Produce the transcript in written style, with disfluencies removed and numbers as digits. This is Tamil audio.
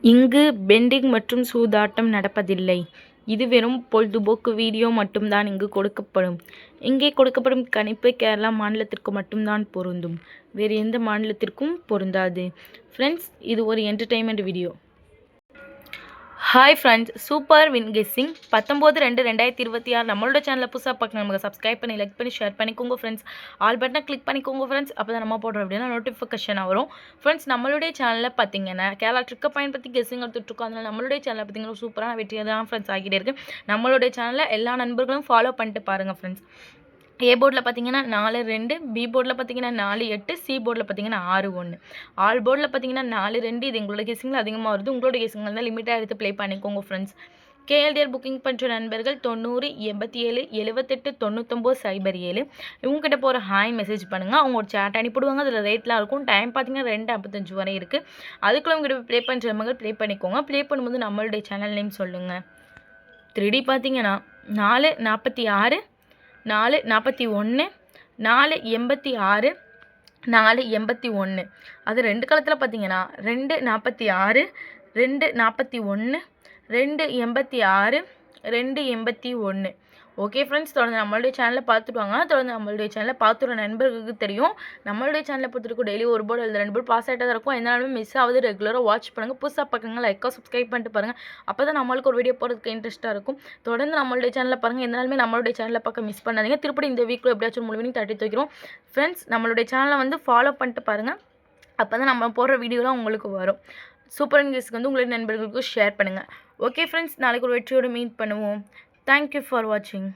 இங்கு பெண்டிங் மற்றும் சூதாட்டம் நடப்பதில்லை. இது வெறும் பொழுதுபோக்கு வீடியோ மட்டும்தான் இங்கு கொடுக்கப்படும். இங்கே கொடுக்கப்படும் கணிப்பு கேரளா மாநிலத்திற்கு மட்டும்தான் பொருந்தும். வேறு எந்த மாநிலத்திற்கும் பொருந்தாது. ஃப்ரெண்ட்ஸ், இது ஒரு entertainment video. Hi friends, super win guessing 19/2/2026 நம்மளோட சேனலை புதுசாக பார்க்க நமக்கு சப்ஸ்கிரைப் பண்ணி லைக் பண்ணி ஷேர் பண்ணிக்கோங்க ஃப்ரெண்ட்ஸ். ஆல் பட்டனை கிளிக் பண்ணிக்கோங்க ஃப்ரெண்ட்ஸ். அப்போ தான் நம்ம போடுறோம் அப்படின்னா நோட்டிஃபிகேஷனாக வரும். ஃப்ரெண்ட்ஸ், நம்மளுடைய சேனலில் பார்த்தீங்கன்னா கேரளா ட்ரிக்கை பயன்படுத்தி கெஸ்ஸிங் எடுத்துகிட்ருக்கோம். அதனால் நம்மளுடைய சேனலில் பார்த்தீங்கன்னா சூப்பரான வெற்றியாக தான் ஃப்ரெண்ட்ஸ் ஆகிட்டே இருக்குது. நம்மளுடைய சேனலில் எல்லா நண்பர்களும் ஃபாலோ பண்ணிட்டு பாருங்கள் ஃப்ரெண்ட்ஸ். ஏ போர்டில் பார்த்தீங்கன்னா 4-2, பி போர்டில் பார்த்தீங்கன்னா 4-8, சி போர்டில் பார்த்தீங்கன்னா 6-1. ஆல் போர்டில் பார்த்தீங்கன்னா 4-2. இது எங்களோட கெஸிங்கில் அதிகமாக வருது. உங்களோட கெஸிங்கில் தான் லிமிட்டாக எடுத்து ப்ளே பண்ணிக்கோங்க ஃப்ரெண்ட்ஸ். கேஎல்டிஆர் புக்கிங் பண்ணுற நண்பர்கள் 90 87 78 99 07 இவங்ககிட்ட போகிற ஹாய் மெசேஜ் பண்ணுங்கள். அவங்க ஒரு சேட் அனுப்பிடுவாங்க. அதில் ரேட்லாம் இருக்கும். டைம் பார்த்தீங்கன்னா 2:55 வரை இருக்குது. அதுக்குள்ளே உங்கள்கிட்ட ப்ளே பண்ணுற நண்பர்கள் ப்ளே பண்ணிக்கோங்க. ப்ளே பண்ணும்போது நம்மளுடைய சேனல் நேம் சொல்லுங்கள். 3D பார்த்தீங்கன்னா 4-46, 4-41, 4-86, 4-81. அது 2 காலத்தில் பார்த்தீங்கன்னா 2-46, 2-41, 2-86, 2-81. ஓகே ஃப்ரெண்ட்ஸ், தொடர்ந்து நம்மளுடைய சேனலில் பார்த்துட்டு வாங்க. தொடர்ந்து நம்மளுடைய சேனலில் பார்த்துற நண்பர்களுக்கு தெரியும். நம்மளுடைய சேனலை பொறுத்திருக்கும் டெய்லி ஒரு போர்டு இல்லை 2 போர்டு பாஸ் ஆகிட்டே தான் இருக்கும். எந்தனாலுமே மிஸ் ஆகுது. ரெகுலராக வாட்ச் பண்ணுங்கள். புதுசாக பார்க்குறீங்க லைக்காக சப்ஸ்கிரைப் பண்ணிட்டு பாருங்கள். அப்போ தான் நம்மளுக்கு ஒரு வீடியோ போகிறதுக்கு இன்ட்ரெஸ்ட்டாக இருக்கும். தொடர்ந்து நம்மளுடைய சேனலில் பாருங்கள். எந்தனாலுமே நம்மளுடைய சேனலை பார்க்க மிஸ் பண்ணாதீங்க. திருப்பி இந்த வீக்கில் எப்படியாச்சும் முழு வீடியோ தட்டி வைக்கிறோம் ஃப்ரெண்ட்ஸ். நம்மளுடைய சேனலை வந்து ஃபாலோ பண்ணிட்டு பாருங்கள். அப்போ தான் நம்ம போடுற வீடியோலாம் உங்களுக்கு வரும். சூப்பர் இங்கிலீஷ்க்கு வந்து உங்களுடைய நண்பர்களுக்கு ஷேர் பண்ணுங்கள். ஓகே ஃப்ரெண்ட்ஸ், நாளைக்கு ஒரு வெற்றியோடு மீட் பண்ணுவோம். தேங்க்யூ ஃபார் வாட்சிங்.